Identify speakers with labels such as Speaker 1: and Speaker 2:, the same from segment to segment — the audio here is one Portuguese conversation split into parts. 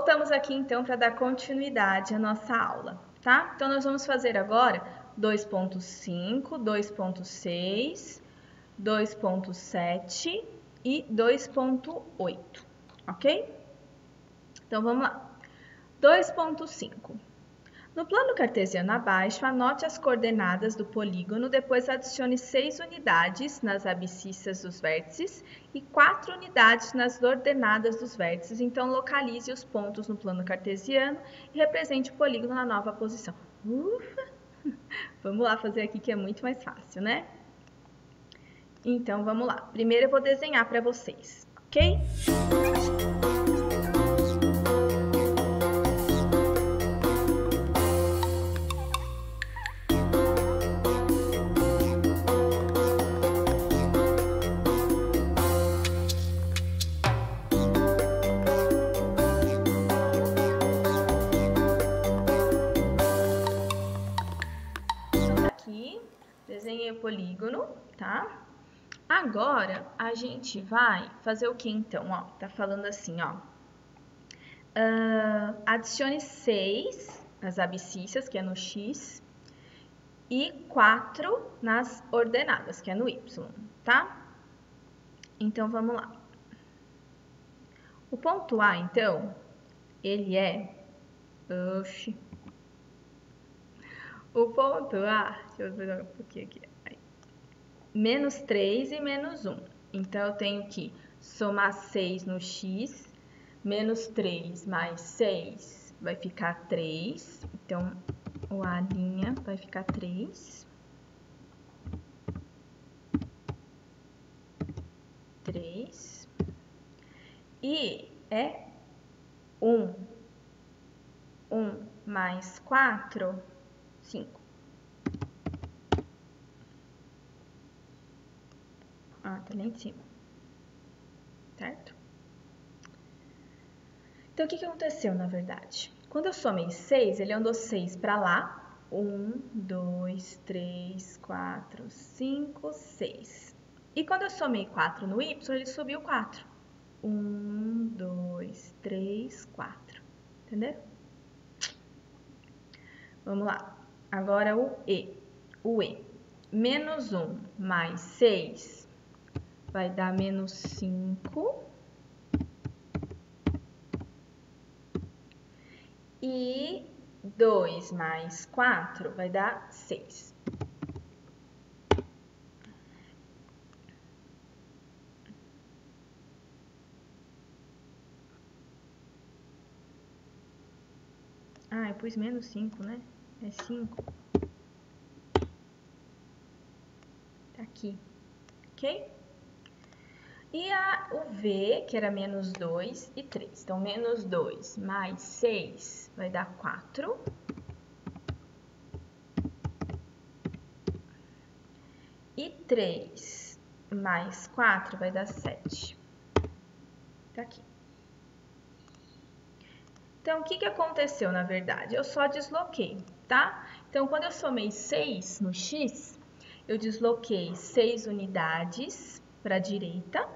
Speaker 1: Voltamos aqui então para dar continuidade à nossa aula, tá? Então nós vamos fazer agora 2.5, 2.6, 2.7 e 2.8, ok? Então vamos lá. 2.5. No plano cartesiano abaixo, anote as coordenadas do polígono, depois adicione 6 unidades nas abscissas dos vértices e 4 unidades nas ordenadas dos vértices. Então, localize os pontos no plano cartesiano e represente o polígono na nova posição. Ufa! Vamos lá fazer aqui que é muito mais fácil, né? Então, vamos lá. Primeiro eu vou desenhar para vocês, ok? Desenhei o polígono, tá? Agora, a gente vai fazer o que então? Ó, tá falando assim, ó. Adicione 6 nas abscissas, que é no X, e 4 nas ordenadas, que é no Y, tá? Então, vamos lá. O ponto A, então, ele é... Oxi. O ponto A, deixa eu ver um pouquinho aqui. Menos 3 e menos 1. Então, eu tenho que somar 6 no X, menos 3 mais 6 vai ficar 3. Então, o A' vai ficar 3. 3. E é 1. 1 mais 4, 5. Ah, tá lá em cima. Certo? Então, o que aconteceu, na verdade? Quando eu somei 6, ele andou 6 para lá. 1, 2, 3, 4, 5, 6. E quando eu somei 4 no Y, ele subiu 4. 1, 2, 3, 4. Entendeu? Vamos lá. Agora o E. O E. Menos 1 mais 6 vai dar menos 5. E 2 mais 4 vai dar 6. Ah, eu pus menos 5, né? É 5. Tá aqui, ok? E o V, que era menos 2 e 3. Então, menos 2 mais 6 vai dar 4. E 3 mais 4 vai dar 7. Tá aqui. Então, o que aconteceu, na verdade? Eu só desloquei, tá? Então, quando eu somei 6 no X, eu desloquei 6 unidades para a direita,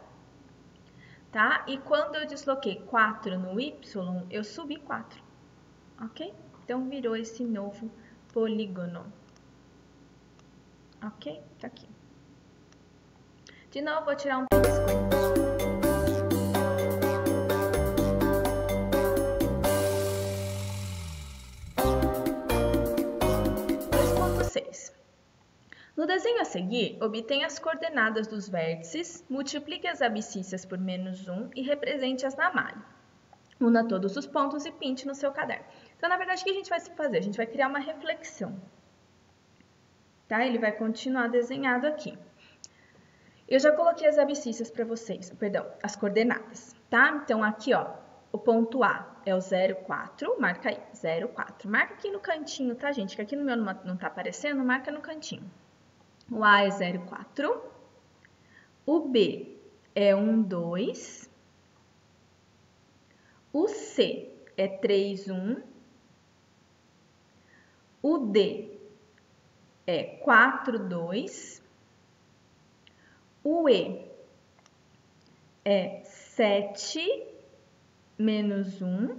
Speaker 1: tá? E quando eu desloquei 4 no Y, eu subi 4, ok? Então, virou esse novo polígono, ok? Tá aqui. De novo, vou tirar um pisco. 2.6. No desenho a seguir, obtenha as coordenadas dos vértices, multiplique as abscissas por menos 1 e represente-as na malha. Una todos os pontos e pinte no seu caderno. Então, na verdade, o que a gente vai fazer? A gente vai criar uma reflexão. Tá? Ele vai continuar desenhado aqui. Eu já coloquei as abscissas para vocês, perdão, as coordenadas, tá? Então, aqui, ó, o ponto A é o 0,4, marca aí, 0,4. Marca aqui no cantinho, tá, gente? Que aqui no meu não tá aparecendo, marca no cantinho. O A é 0,4, o B é 1,2, o C é 3,1, o D é 4,2, o E é 7 menos 1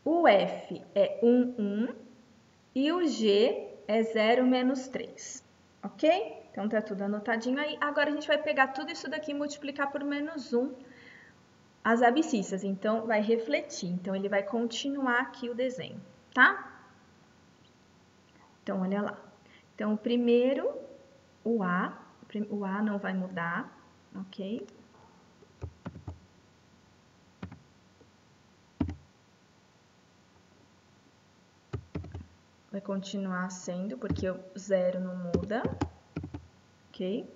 Speaker 1: o F é 1, 1 e o G é 0, menos 3, ok? Então, tá tudo anotadinho aí. Agora, a gente vai pegar tudo isso daqui e multiplicar por menos 1 as abscissas. Então, vai refletir. Então, ele vai continuar aqui o desenho, tá? Então, olha lá. Então, o primeiro, o A não vai mudar, ok? Vai continuar sendo, porque o 0 não muda, ok?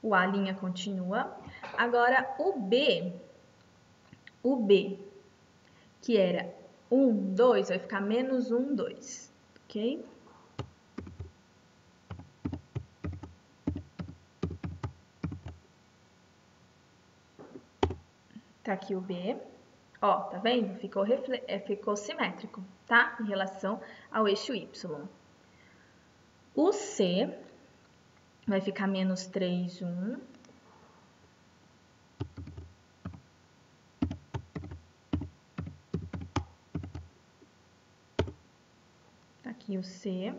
Speaker 1: O A' continua. Agora, o B, que era 1, 2, vai ficar menos 1, 2, ok? Tá aqui o B. Ó, tá vendo? Ficou simétrico, tá? Em relação ao eixo Y. O C vai ficar menos 3, 1. Tá aqui o C.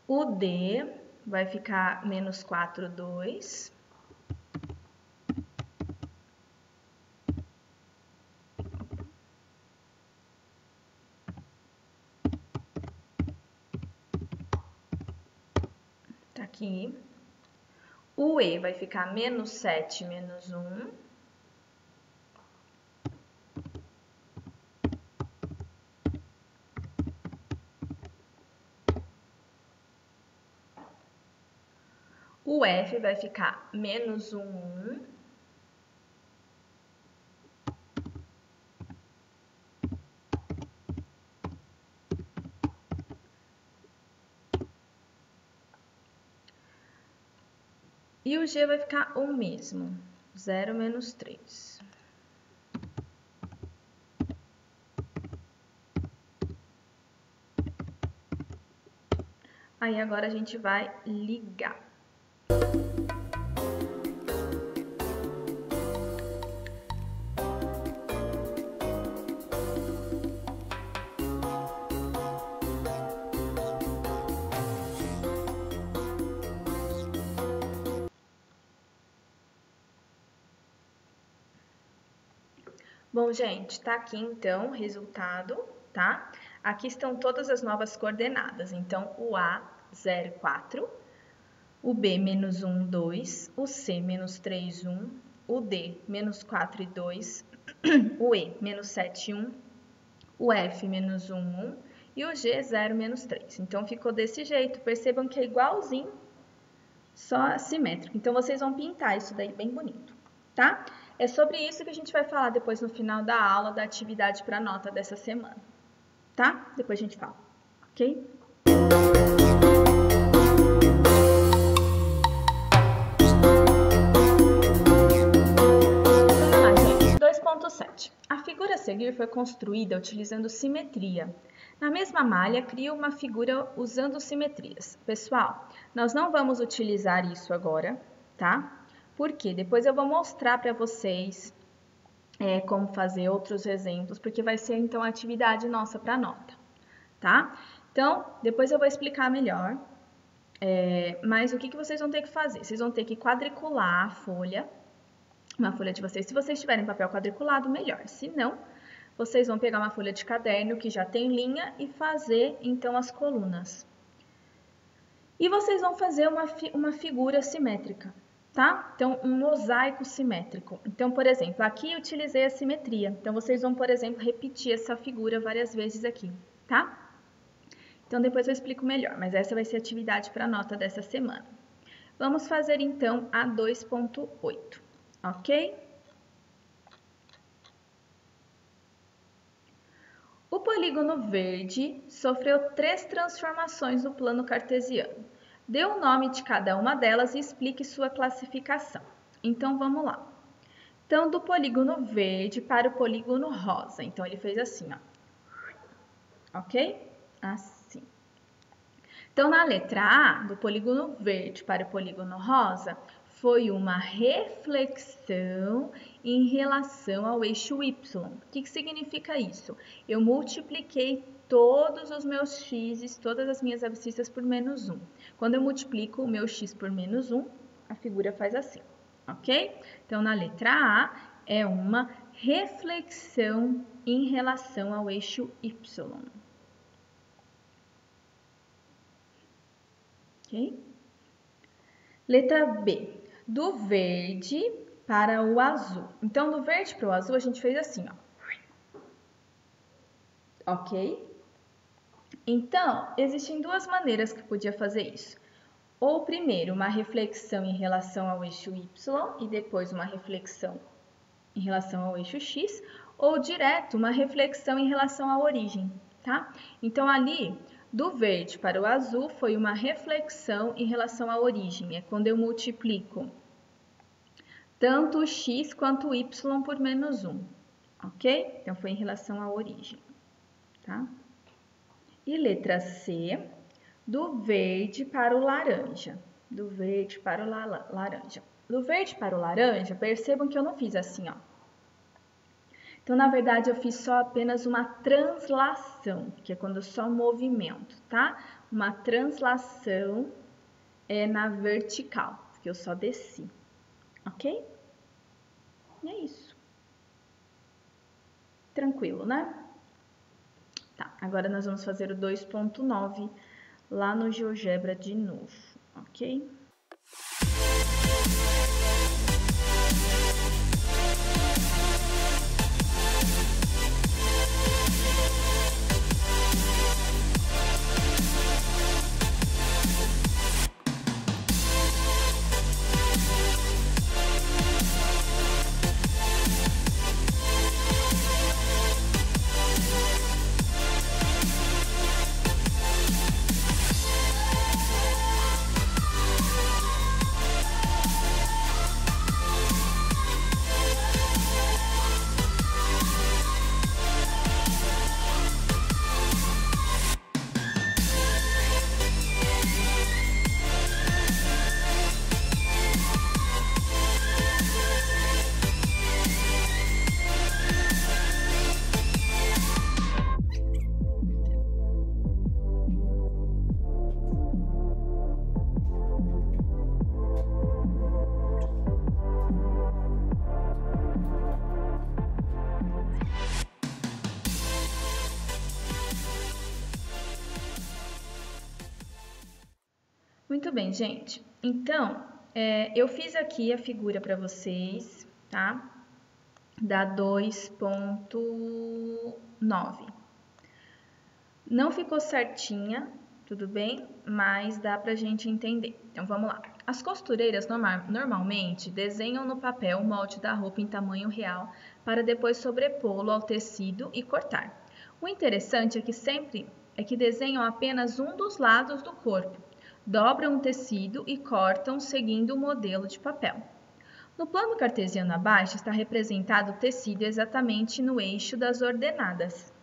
Speaker 1: O D vai ficar menos 4, 2. Tá aqui. O E vai ficar menos 7, menos 1. O F vai ficar menos 1, 1. E o G vai ficar o mesmo, 0, menos 3. Aí, agora a gente vai ligar. Bom, gente, tá aqui então o resultado, tá? Aqui estão todas as novas coordenadas. Então, o A, 0, 4, o B, menos 1, 2, o C, menos 3, 1, o D, menos 4 e 2, o E, menos 7, 1, o F, menos 1, 1 e o G, 0, menos 3. Então, ficou desse jeito. Percebam que é igualzinho, só simétrico. Então, vocês vão pintar isso daí bem bonito, tá? É sobre isso que a gente vai falar depois no final da aula da atividade para nota dessa semana, tá? Depois a gente fala, ok? Vamos lá, gente. 2.7. A figura a seguir foi construída utilizando simetria. Na mesma malha, cria uma figura usando simetrias. Pessoal, nós não vamos utilizar isso agora, tá? Porque depois eu vou mostrar para vocês como fazer outros exemplos, porque vai ser então a atividade nossa para nota, tá? Então, depois eu vou explicar melhor, mas o que vocês vão ter que fazer? Vocês vão ter que quadricular a folha, uma folha de vocês. Se vocês tiverem papel quadriculado, melhor. Se não, vocês vão pegar uma folha de caderno que já tem linha e fazer então as colunas. E vocês vão fazer uma figura simétrica, tá? Então, um mosaico simétrico. Então, por exemplo, aqui eu utilizei a simetria. Então, vocês vão, por exemplo, repetir essa figura várias vezes aqui, tá? Então, depois eu explico melhor, mas essa vai ser a atividade para a nota dessa semana. Vamos fazer, então, a 2.8, ok? O polígono verde sofreu 3 transformações no plano cartesiano. Dê o nome de cada uma delas e explique sua classificação. Então, vamos lá. Então, do polígono verde para o polígono rosa. Então, ele fez assim, ó. Ok? Assim. Então, na letra A, do polígono verde para o polígono rosa, foi uma reflexão em relação ao eixo y. O que significa isso? Eu multipliquei todos os meus x, todas as minhas abscissas por menos 1. Quando eu multiplico o meu x por menos 1, a figura faz assim, ok? Então, na letra A, é uma reflexão em relação ao eixo y. Ok? Letra B, do verde para o azul. Então, do verde para o azul, a gente fez assim, ó. Ok? Então, existem duas maneiras que podia fazer isso. Ou primeiro, uma reflexão em relação ao eixo y e depois uma reflexão em relação ao eixo x, ou direto, uma reflexão em relação à origem, tá? Então, ali, do verde para o azul, foi uma reflexão em relação à origem. É quando eu multiplico tanto o x quanto o y por menos 1, ok? Então, foi em relação à origem, tá? E letra C, do verde para o laranja. Do verde para o laranja. Do verde para o laranja, percebam que eu não fiz assim, ó. Então, na verdade, eu fiz só apenas uma translação, que é quando eu só movimento, tá? Uma translação é na vertical, que eu só desci, ok? E é isso. Tranquilo, né? Tá, agora nós vamos fazer o 2.9 lá no GeoGebra de novo, ok? Muito bem, gente. Então, eu fiz aqui a figura para vocês, tá? Da 2.9. Não ficou certinha, tudo bem? Mas dá pra gente entender. Então, vamos lá. As costureiras normalmente desenham no papel o molde da roupa em tamanho real para depois sobrepô-lo ao tecido e cortar. O interessante é que desenham apenas um dos lados do corpo, dobram o tecido e cortam seguindo o modelo de papel. No plano cartesiano abaixo está representado o tecido exatamente no eixo das ordenadas.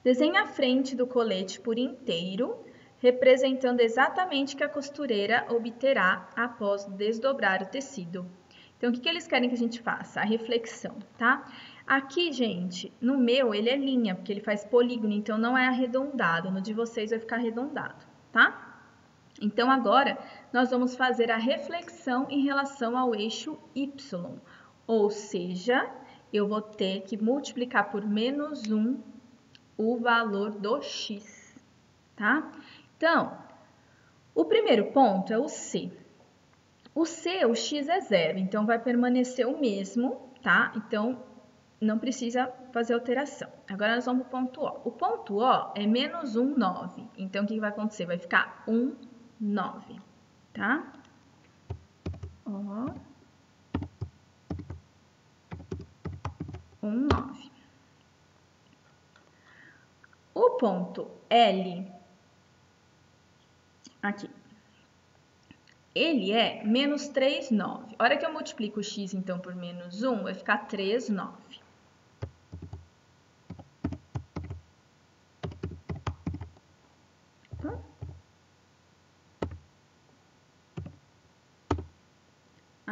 Speaker 1: Desenhe a frente do colete por inteiro, representando exatamente o que a costureira obterá após desdobrar o tecido. Então, o que eles querem que a gente faça? A reflexão, tá? Aqui, gente, no meu ele é linha, porque ele faz polígono, então não é arredondado. No de vocês vai ficar arredondado, tá? Então, agora, nós vamos fazer a reflexão em relação ao eixo Y, ou seja, eu vou ter que multiplicar por menos 1 o valor do x, tá? Então, o primeiro ponto é o C. O C, o x é 0, então vai permanecer o mesmo, tá? Então, não precisa fazer alteração. Agora, nós vamos para o ponto O. O ponto O é menos 1, 9. Então, o que vai acontecer? Vai ficar 1, 9, tá? Ó. 1, 9. O ponto L, aqui, ele é menos 3, 9. A hora que eu multiplico o x, então, por menos 1, vai ficar 3, 9.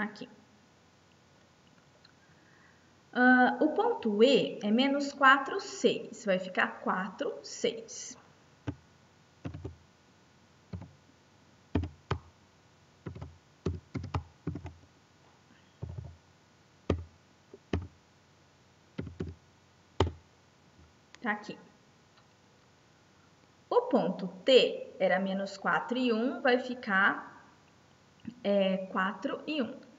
Speaker 1: aqui. O ponto E é menos 4, 6. Vai ficar 4, 6. Tá aqui. O ponto T era menos 4 e 1, vai ficar 4 e 1.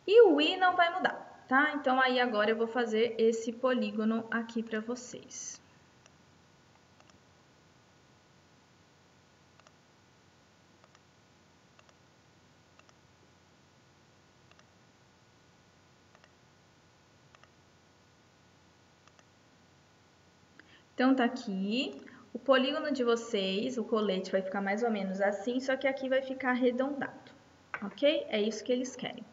Speaker 1: E o I não vai mudar, tá? Então, aí agora eu vou fazer esse polígono aqui para vocês. Então, tá aqui. O polígono de vocês, o colete vai ficar mais ou menos assim, só que aqui vai ficar arredondado, ok? É isso que eles querem.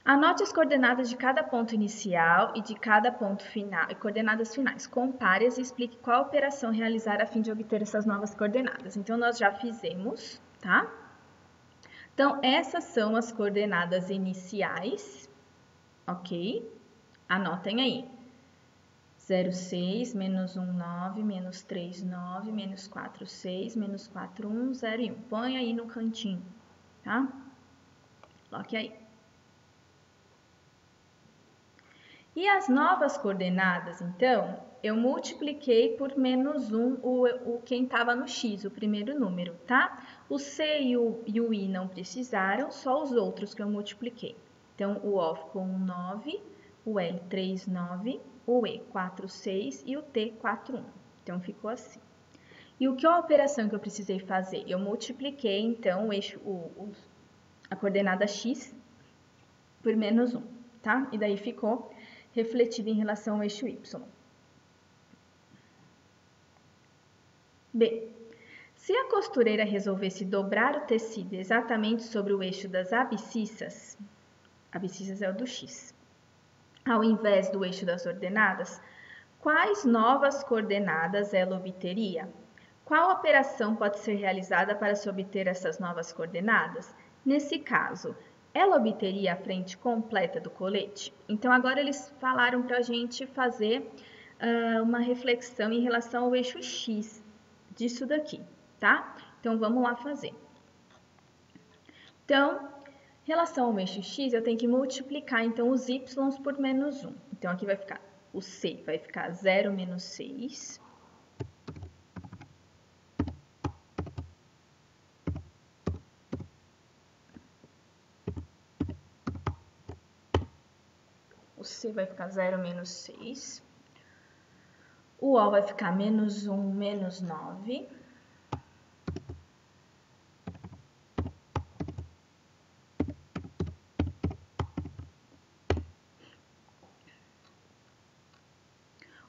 Speaker 1: Anote as coordenadas de cada ponto inicial e de cada ponto final, e coordenadas finais. Compare-as e explique qual operação realizar a fim de obter essas novas coordenadas. Então, nós já fizemos, tá? Então, essas são as coordenadas iniciais, ok? Anotem aí. 0, 6, menos 1, 9, menos 3, 9, menos 4, 6, menos 4, 1, 0 e 1. Põe aí no cantinho, tá? Coloque aí. E as novas coordenadas, então, eu multipliquei por menos 1 quem estava no x, o primeiro número, tá? O C e o I não precisaram, só os outros que eu multipliquei. Então, o O ficou 1, 9, o L 3, 9, o E 4, 6 e o T 4, 1. Então, ficou assim. E o que é a operação que eu precisei fazer? Eu multipliquei, então, a coordenada x por menos 1, tá? E daí ficou refletido em relação ao eixo y. B. Se a costureira resolvesse dobrar o tecido exatamente sobre o eixo das abscissas é o do x, ao invés do eixo das ordenadas, quais novas coordenadas ela obteria? Qual operação pode ser realizada para se obter essas novas coordenadas? Nesse caso, ela obteria a frente completa do colete? Então, agora eles falaram para a gente fazer uma reflexão em relação ao eixo x disso daqui, tá? Então, vamos lá fazer. Então, em relação ao eixo x, eu tenho que multiplicar, então, os y por menos 1. Então, aqui vai ficar, o C vai ficar 0 menos 6. O C vai ficar 0 menos 6. O O vai ficar menos 1 menos 9.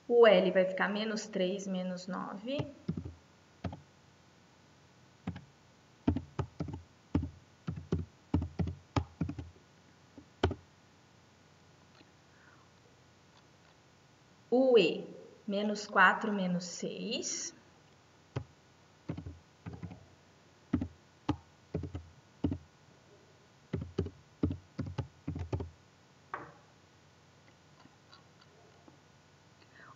Speaker 1: O L vai ficar menos 3 menos 9. O E, menos 4 menos 6.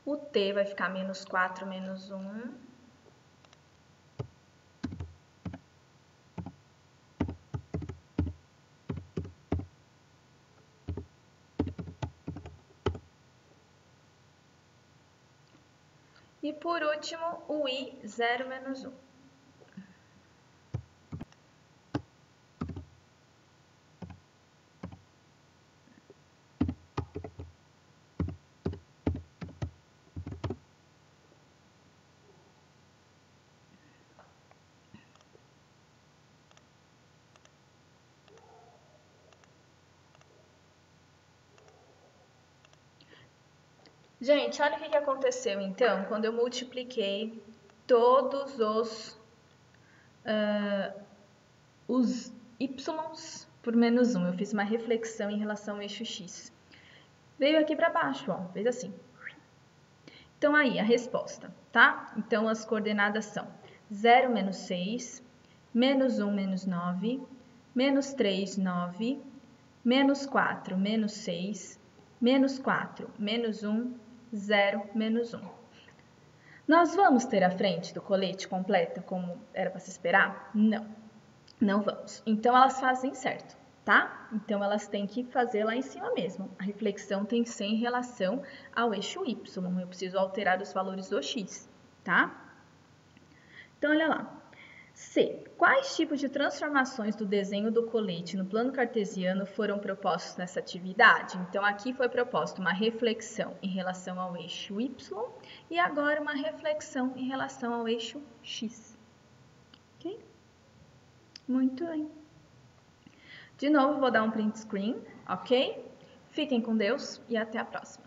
Speaker 1: O T vai ficar menos 4 menos 1. E por último, o I, 0 menos 1. Gente, olha o que aconteceu então quando eu multipliquei todos os y por menos 1. Eu fiz uma reflexão em relação ao eixo x. Veio aqui para baixo, ó, fez assim. Então, aí, a resposta, tá? Então, as coordenadas são 0, menos 6, menos 1, menos 9, menos 3, 9, menos 4, menos 6, menos 4, menos 1, 0, menos 1. Nós vamos ter a frente do colete completa como era para se esperar? Não, não vamos. Então, elas fazem certo, tá? Então, elas têm que fazer lá em cima mesmo. A reflexão tem que ser em relação ao eixo Y. Eu preciso alterar os valores do x, tá? Então, olha lá. C. Quais tipos de transformações do desenho do colete no plano cartesiano foram propostos nessa atividade? Então, aqui foi proposta uma reflexão em relação ao eixo Y e agora uma reflexão em relação ao eixo X. Ok? Muito bem. De novo, vou dar um print screen, ok? Fiquem com Deus e até a próxima.